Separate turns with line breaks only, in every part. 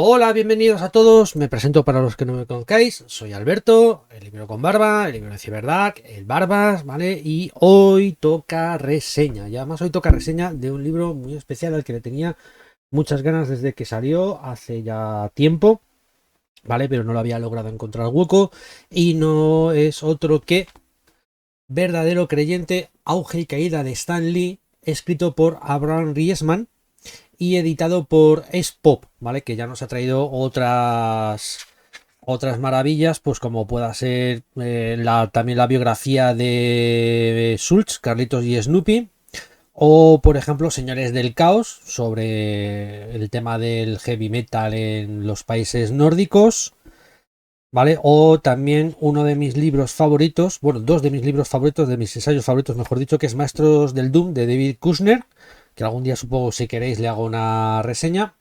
Hola, bienvenidos a todos. Me presento para los que no me conozcáis. Soy Alberto, el libro con barba, el libro de Cyberdark, el Barbas, ¿vale? Y hoy toca reseña. Y además hoy toca reseña de un libro muy especial al que le tenía muchas ganas desde que salió hace ya tiempo, ¿vale? Pero no lo había logrado encontrar hueco. Y no es otro que Verdadero Creyente, Auge y Caída de Stan Lee, escrito por Abraham Riesman y editado por Spop, ¿vale? Que ya nos ha traído otras maravillas, pues como pueda ser también la biografía de Schultz, Carlitos y Snoopy, o por ejemplo Señores del Caos, sobre el tema del heavy metal en los países nórdicos, ¿vale? O también uno de mis libros favoritos, bueno, dos de mis libros favoritos, de mis ensayos favoritos, mejor dicho, que es Maestros del Doom, de David Kushner, que algún día supongo, si queréis, le hago una reseña.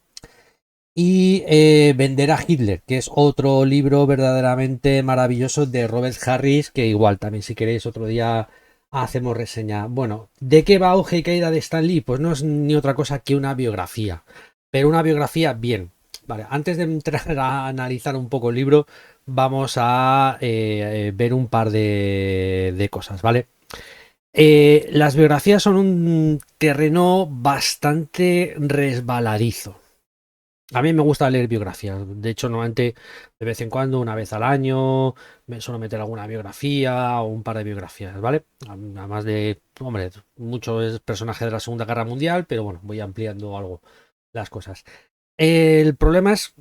Y Vender a Hitler, que es otro libro verdaderamente maravilloso de Robert Harris, que igual también si queréis otro día hacemos reseña. Bueno, ¿de qué va Auge y Caída de Stan Lee? Pues no es ni otra cosa que una biografía, pero una biografía bien. Vale, antes de entrar a analizar un poco el libro, vamos a ver un par de cosas, ¿vale? Las biografías son un terreno bastante resbaladizo. A mí me gusta leer biografías. De hecho, normalmente de vez en cuando, una vez al año, me suelo meter alguna biografía o un par de biografías, ¿vale? Además de, hombre, mucho es personaje de la Segunda Guerra Mundial, pero bueno, voy ampliando algo las cosas. El problema es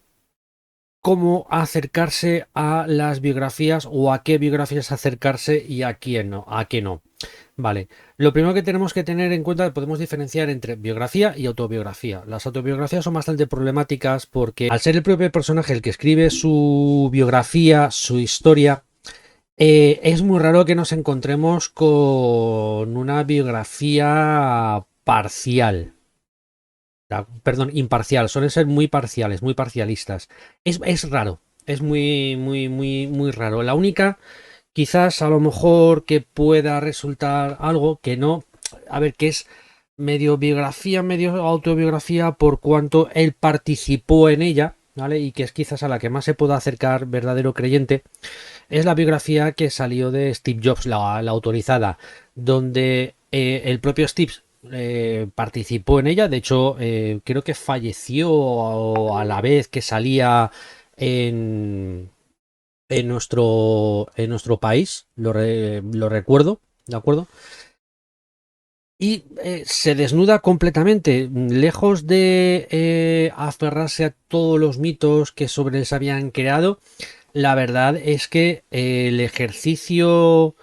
cómo acercarse a las biografías o a qué biografías acercarse y a quién no, a qué no. Vale, lo primero que tenemos que tener en cuenta, podemos diferenciar entre biografía y autobiografía. Las autobiografías son bastante problemáticas porque al ser el propio personaje el que escribe su biografía, su historia, es muy raro que nos encontremos con una biografía parcial. Perdón, imparcial. Suelen ser muy parciales, muy parcialistas. Es raro. Es muy raro. La única quizás a lo mejor que pueda resultar algo que no, a ver, que es medio biografía, medio autobiografía por cuanto él participó en ella, ¿vale? Y que es quizás a la que más se pueda acercar verdadero creyente, es la biografía que salió de Steve Jobs, la autorizada, donde el propio Steve participó en ella, de hecho creo que falleció a la vez que salía en en nuestro país, lo recuerdo, ¿de acuerdo? Y se desnuda completamente, lejos de aferrarse a todos los mitos que sobre él se habían creado. La verdad es que el ejercicio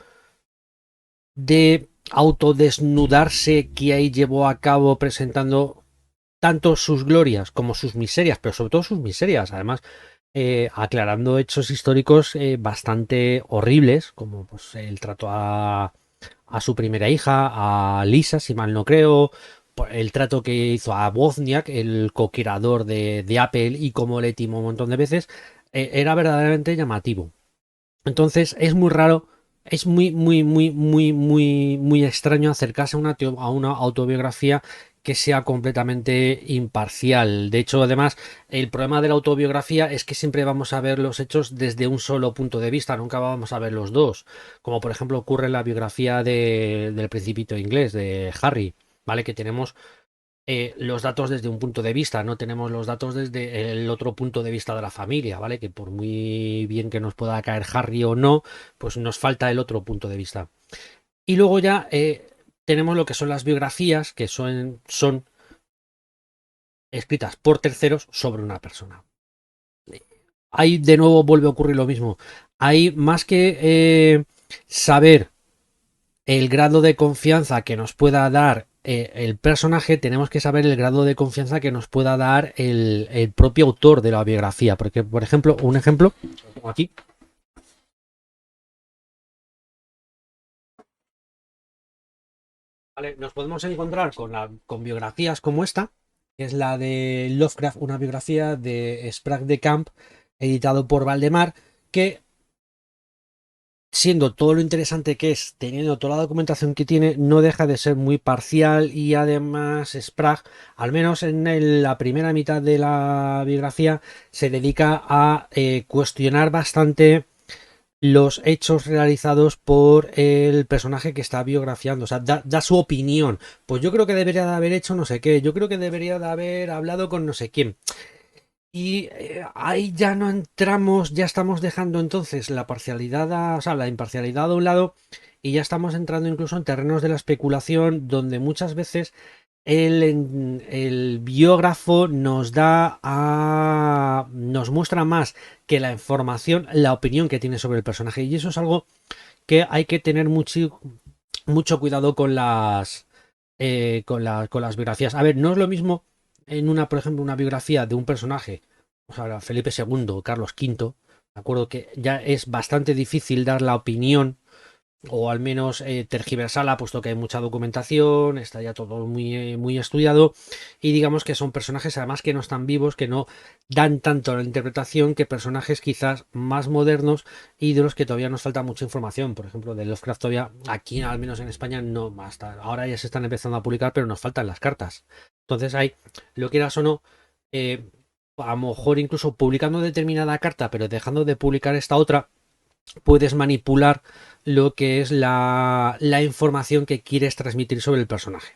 de autodesnudarse que ahí llevó a cabo presentando tanto sus glorias como sus miserias, pero sobre todo sus miserias, además aclarando hechos históricos bastante horribles, como pues el trato a su primera hija, a Lisa, si mal no creo, el trato que hizo a Wozniak, el co-creador de Apple, y cómo le timó un montón de veces, era verdaderamente llamativo. Entonces es muy raro, es muy extraño acercarse a una autobiografía que sea completamente imparcial. De hecho, además, el problema de la autobiografía es que siempre vamos a ver los hechos desde un solo punto de vista, nunca vamos a ver los dos. Como por ejemplo ocurre en la biografía del Principito inglés, de Harry, ¿vale? Que tenemos los datos desde un punto de vista, no tenemos los datos desde el otro punto de vista de la familia, ¿vale? Que por muy bien que nos pueda caer Harry o no, pues nos falta el otro punto de vista. Y luego ya tenemos lo que son las biografías, que son escritas por terceros sobre una persona. Ahí de nuevo vuelve a ocurrir lo mismo. Hay más que saber el grado de confianza que nos pueda dar el personaje, tenemos que saber el grado de confianza que nos pueda dar el propio autor de la biografía. Porque, por ejemplo, un ejemplo, lo pongo aquí, ¿vale? Nos podemos encontrar con biografías como esta, que es la de Lovecraft, una biografía de Sprague de Camp, editado por Valdemar, que siendo todo lo interesante que es, teniendo toda la documentación que tiene, no deja de ser muy parcial y además Sprague, al menos en la primera mitad de la biografía, se dedica a cuestionar bastante los hechos realizados por el personaje que está biografiando, o sea, da su opinión. Pues yo creo que debería de haber hecho no sé qué, yo creo que debería de haber hablado con no sé quién. Y ahí ya no entramos, ya estamos dejando entonces la parcialidad, o sea, la imparcialidad a un lado y ya estamos entrando incluso en terrenos de la especulación donde muchas veces el biógrafo nos muestra más que la información, la opinión que tiene sobre el personaje. Y eso es algo que hay que tener mucho cuidado con las biografías. A ver, no es lo mismo en una, por ejemplo, una biografía de un personaje, o sea, Felipe II, Carlos V, me acuerdo que ya es bastante difícil dar la opinión o al menos tergiversarla, puesto que hay mucha documentación, está ya todo muy estudiado, y digamos que son personajes además que no están vivos, que no dan tanto la interpretación que personajes quizás más modernos y de los que todavía nos falta mucha información. Por ejemplo, de Lovecraft todavía aquí, al menos en España, no, hasta ahora ya se están empezando a publicar, pero nos faltan las cartas. Entonces hay, lo quieras o no, a lo mejor incluso publicando determinada carta, pero dejando de publicar esta otra, puedes manipular lo que es la información que quieres transmitir sobre el personaje.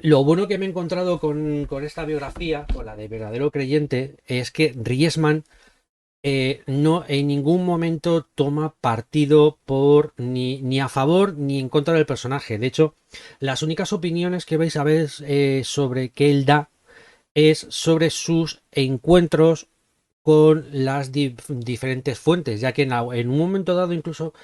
Lo bueno que me he encontrado con esta biografía, con la de Verdadero Creyente, es que Riesman no en ningún momento toma partido por ni a favor ni en contra del personaje. De hecho, las únicas opiniones que vais a ver sobre que él da es sobre sus encuentros con las diferentes fuentes, ya que en un momento dado incluso,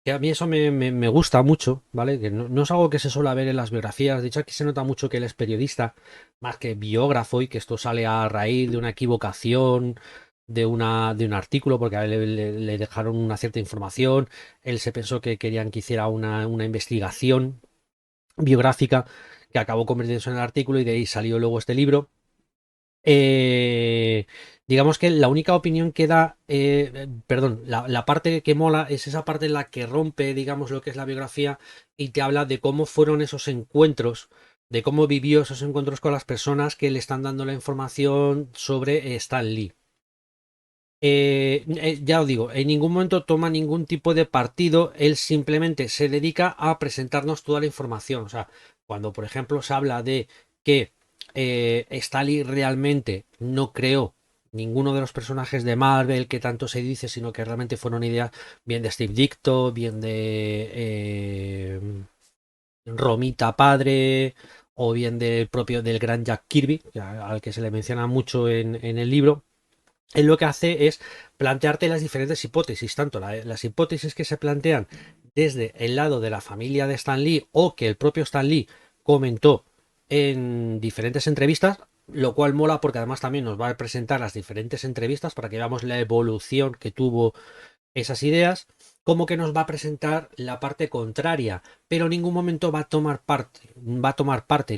que a mí eso me gusta mucho, ¿vale? Que no es algo que se suele ver en las biografías, de hecho aquí se nota mucho que él es periodista, más que biógrafo, y que esto sale a raíz de una equivocación, de un artículo, porque a él le dejaron una cierta información, él se pensó que querían que hiciera una investigación biográfica, que acabó convirtiéndose en el artículo y de ahí salió luego este libro. eh, digamos que la única opinión que da, perdón, la parte que mola es esa parte en la que rompe, digamos, lo que es la biografía y te habla de cómo fueron esos encuentros, de cómo vivió esos encuentros con las personas que le están dando la información sobre Stan Lee. Ya os digo, en ningún momento toma ningún tipo de partido, él simplemente se dedica a presentarnos toda la información. O sea, cuando por ejemplo se habla de que Stan realmente no creó ninguno de los personajes de Marvel que tanto se dice, sino que realmente fueron ideas bien de Steve Ditko, bien de Romita Padre, o bien del propio del gran Jack Kirby, al que se le menciona mucho en el libro. Él lo que hace es plantearte las diferentes hipótesis, tanto las hipótesis que se plantean desde el lado de la familia de Stan Lee o que el propio Stan Lee comentó en diferentes entrevistas, lo cual mola porque además también nos va a presentar las diferentes entrevistas para que veamos la evolución que tuvo esas ideas, como que nos va a presentar la parte contraria, pero en ningún momento va a tomar parte,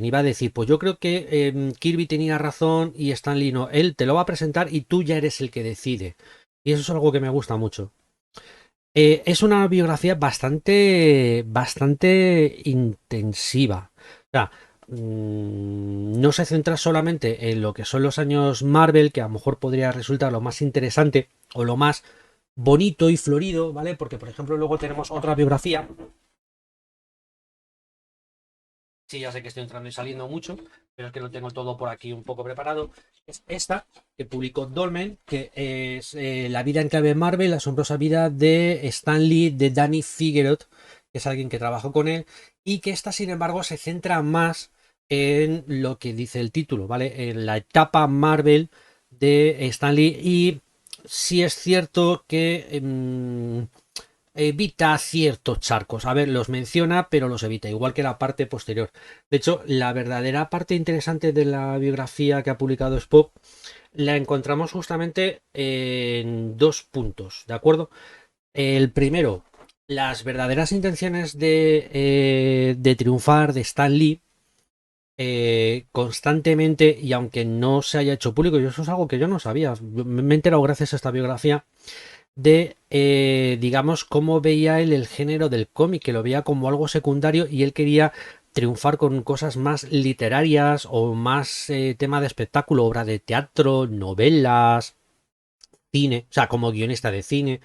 ni va a decir, pues yo creo que Kirby tenía razón y Stan Lee no. Él te lo va a presentar y tú ya eres el que decide. Y eso es algo que me gusta mucho. Es una biografía bastante intensiva. O sea, no se centra solamente en lo que son los años Marvel, que a lo mejor podría resultar lo más interesante o lo más bonito y florido, ¿vale? Porque, por ejemplo, luego tenemos otra biografía. Sí, ya sé que estoy entrando y saliendo mucho, pero es que lo tengo todo por aquí un poco preparado. Es esta que publicó Dolmen, que es La vida en clave Marvel, la asombrosa vida de Stan Lee, de Danny Figueroa, que es alguien que trabajó con él, y que esta, sin embargo, se centra más en lo que dice el título, ¿vale? En la etapa Marvel de Stan Lee, y sí es cierto que evita ciertos charcos. A ver, los menciona, pero los evita, igual que la parte posterior. De hecho, la verdadera parte interesante de la biografía que ha publicado Spock la encontramos justamente en dos puntos, ¿de acuerdo? El primero, las verdaderas intenciones de triunfar de Stan Lee constantemente, y aunque no se haya hecho público, y eso es algo que yo no sabía, me he enterado gracias a esta biografía, de, digamos, cómo veía él el género del cómic, que lo veía como algo secundario y él quería triunfar con cosas más literarias o más tema de espectáculo, obra de teatro, novelas, cine, o sea, como guionista de cine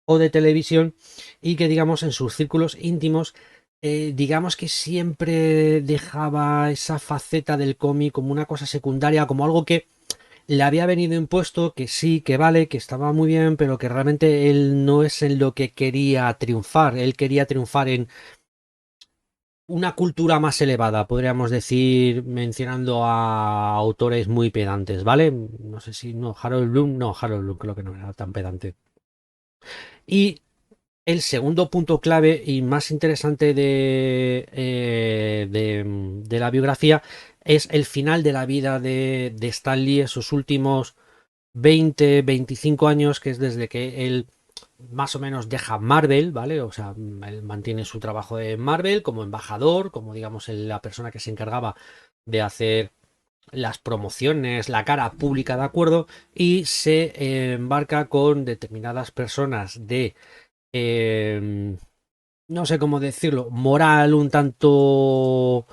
o de televisión, y que digamos en sus círculos íntimos, digamos que siempre dejaba esa faceta del cómic como una cosa secundaria, como algo que le había venido impuesto, que sí, que vale, que estaba muy bien, pero que realmente él no es en lo que quería triunfar. Él quería triunfar en una cultura más elevada, podríamos decir, mencionando a autores muy pedantes, ¿vale? No sé si, no, Harold Bloom creo que no era tan pedante. Y el segundo punto clave y más interesante de la biografía es el final de la vida de Stan Lee, esos últimos 20-25 años, que es desde que él más o menos deja Marvel, ¿vale? O sea, él mantiene su trabajo de Marvel como embajador, como digamos la persona que se encargaba de hacer las promociones, la cara pública, ¿de acuerdo? Y se embarca con determinadas personas de, eh, no sé cómo decirlo, moral un tanto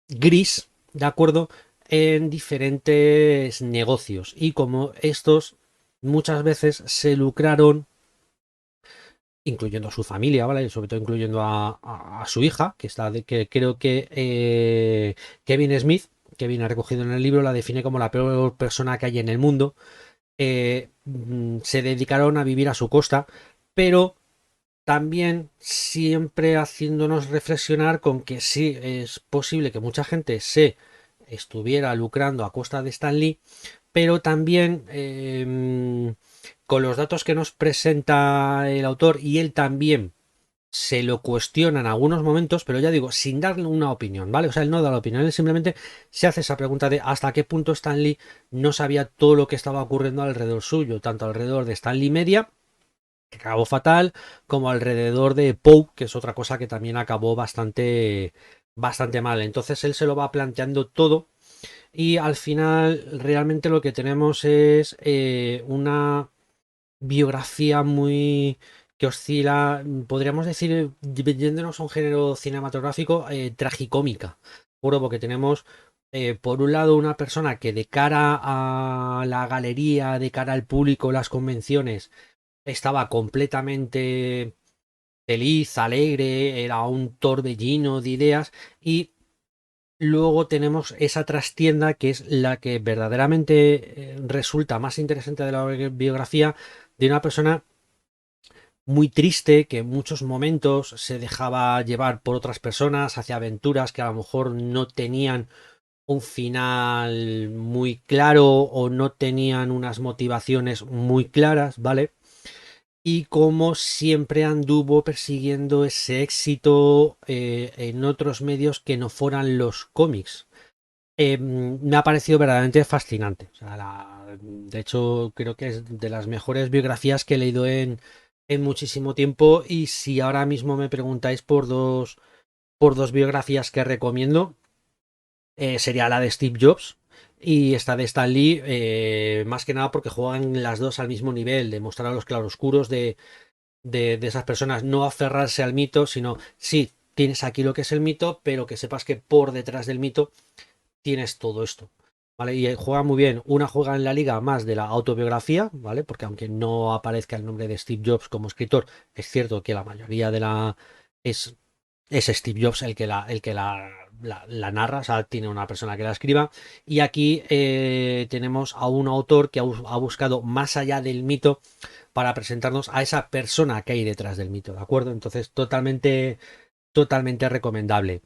gris, ¿de acuerdo? En diferentes negocios. Y como estos muchas veces se lucraron, incluyendo a su familia, ¿vale? Sobre todo incluyendo a su hija, que está que creo que Kevin Smith, que viene recogido en el libro, la define como la peor persona que hay en el mundo. Se dedicaron a vivir a su costa, pero también siempre haciéndonos reflexionar con que sí es posible que mucha gente se estuviera lucrando a costa de Stan Lee, pero también con los datos que nos presenta el autor, y él también se lo cuestiona en algunos momentos, pero ya digo, sin darle una opinión, ¿vale? O sea, él no da la opinión, él simplemente se hace esa pregunta de hasta qué punto Stan Lee no sabía todo lo que estaba ocurriendo alrededor suyo, tanto alrededor de Stan Lee Media, que acabó fatal, como alrededor de Poe, que es otra cosa que también acabó bastante mal. Entonces él se lo va planteando todo y al final realmente lo que tenemos es una biografía muy que oscila, podríamos decir, yéndonos a un género cinematográfico, tragicómica. Porque tenemos, por un lado, una persona que de cara a la galería, de cara al público, las convenciones, estaba completamente feliz, alegre, era un torbellino de ideas, y luego tenemos esa trastienda que es la que verdaderamente resulta más interesante de la biografía, de una persona muy triste que en muchos momentos se dejaba llevar por otras personas hacia aventuras que a lo mejor no tenían un final muy claro o no tenían unas motivaciones muy claras, ¿vale? Y como siempre anduvo persiguiendo ese éxito en otros medios que no fueran los cómics. Me ha parecido verdaderamente fascinante. O sea, de hecho, creo que es de las mejores biografías que he leído en muchísimo tiempo. Y si ahora mismo me preguntáis por dos biografías que recomiendo, sería la de Steve Jobs y esta de Stan Lee, más que nada porque juegan las dos al mismo nivel, de mostrar a los claroscuros de esas personas, no aferrarse al mito, sino sí, tienes aquí lo que es el mito, pero que sepas que por detrás del mito tienes todo esto. ¿Vale? Y juega muy bien. Una juega en la liga más de la autobiografía, ¿vale? Porque aunque no aparezca el nombre de Steve Jobs como escritor, es cierto que la mayoría de la es, es Steve Jobs el que la narra, o sea, tiene una persona que la escriba. Y aquí tenemos a un autor que ha buscado más allá del mito para presentarnos a esa persona que hay detrás del mito, ¿de acuerdo? Entonces, totalmente recomendable.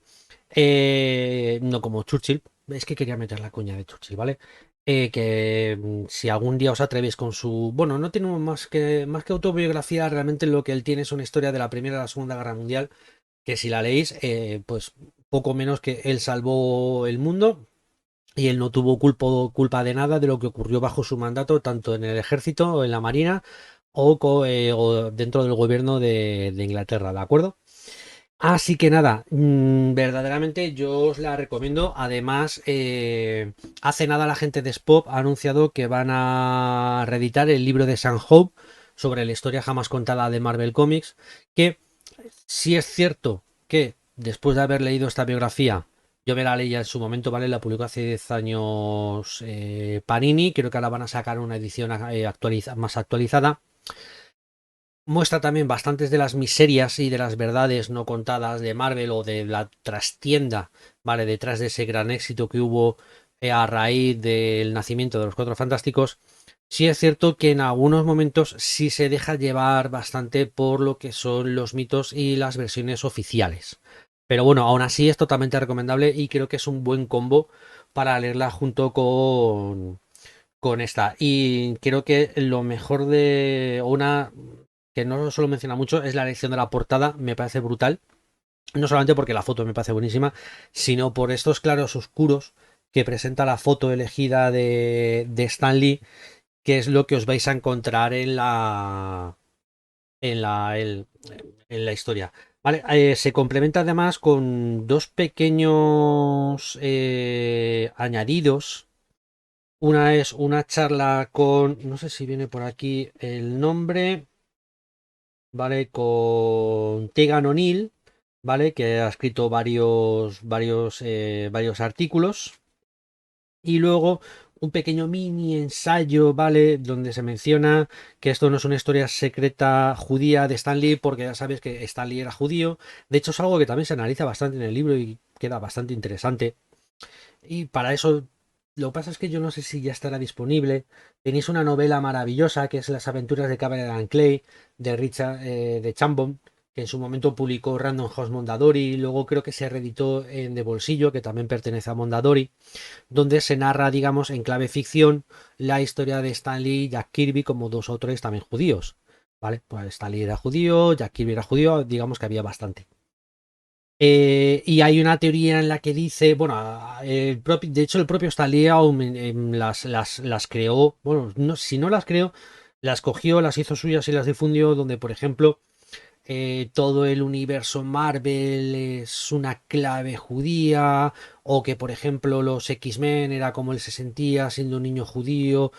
No como Churchill, es que quería meter la cuña de Churchill, ¿vale? Que si algún día os atrevéis con su... Bueno, no tiene más que autobiografía, realmente lo que él tiene es una historia de la Primera y la Segunda Guerra Mundial, que si la leéis, pues poco menos que él salvó el mundo y él no tuvo culpa de nada de lo que ocurrió bajo su mandato, tanto en el ejército o en la marina o dentro del gobierno de Inglaterra, ¿de acuerdo? Así que nada, verdaderamente yo os la recomiendo. Además, hace nada la gente de Spop ha anunciado que van a reeditar el libro de San Hope, sobre la historia jamás contada de Marvel Comics, que sí es cierto que después de haber leído esta biografía, yo me la leí en su momento, ¿vale? La publicó hace 10 años Panini, creo que ahora van a sacar una edición más actualizada. Muestra también bastantes de las miserias y de las verdades no contadas de Marvel o de la trastienda, ¿vale? Detrás de ese gran éxito que hubo a raíz del nacimiento de los Cuatro Fantásticos. Sí es cierto que en algunos momentos sí se deja llevar bastante por lo que son los mitos y las versiones oficiales. Pero bueno, aún así es totalmente recomendable y creo que es un buen combo para leerla junto con esta. Y creo que lo mejor de una que no solo menciona mucho es la elección de la portada, me parece brutal. No solamente porque la foto me parece buenísima, sino por estos claros oscuros que presenta la foto elegida de Stan Lee, que es lo que os vais a encontrar en la historia. Vale, se complementa además con dos pequeños añadidos. Una es una charla con, no sé si viene por aquí el nombre, ¿vale? Con Tegan O'Neill, ¿vale? Que ha escrito varios artículos. Y luego un pequeño mini ensayo, ¿vale? Donde se menciona que esto no es una historia secreta judía de Stan Lee, porque ya sabes que Stan Lee era judío. De hecho, es algo que también se analiza bastante en el libro y queda bastante interesante. Y para eso, lo que pasa es que yo no sé si ya estará disponible. Tenéis una novela maravillosa que es Las aventuras de Cameron Clay de Richard de Chambon, que en su momento publicó Random House Mondadori, y luego creo que se reeditó en De Bolsillo, que también pertenece a Mondadori, donde se narra, digamos, en clave ficción, la historia de Stan Lee y Jack Kirby como dos autores también judíos. ¿Vale? Pues Stan Lee era judío, Jack Kirby era judío, digamos que había bastante. Y hay una teoría en la que dice, bueno, de hecho el propio Stan Lee las creó, bueno, no, si no las creó, las cogió, las hizo suyas y las difundió, donde por ejemplo todo el universo Marvel es una clave judía, o que por ejemplo los X-Men era como él se sentía siendo un niño judío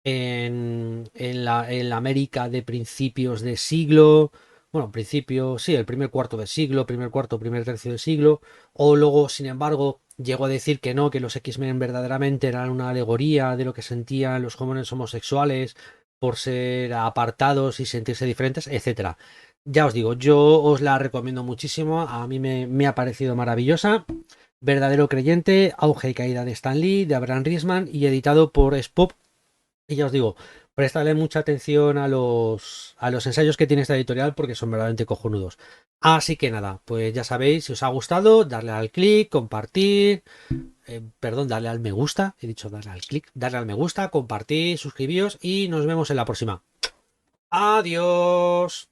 en la América de principios de siglo, bueno, principio, sí, el primer cuarto del siglo, primer cuarto, primer tercio del siglo, o luego, sin embargo, llegó a decir que no, que los X-Men verdaderamente eran una alegoría de lo que sentían los jóvenes homosexuales por ser apartados y sentirse diferentes, etcétera. Ya os digo, yo os la recomiendo muchísimo, a mí me ha parecido maravillosa. Verdadero creyente, auge y caída de Stan Lee, de Abraham Riesman y editado por Spop. Y ya os digo, prestadle mucha atención a los ensayos que tiene esta editorial porque son verdaderamente cojonudos. Así que nada, pues ya sabéis, si os ha gustado, darle al clic, compartir, perdón, darle al me gusta, he dicho darle al clic, darle al me gusta, compartir, suscribíos y nos vemos en la próxima. Adiós.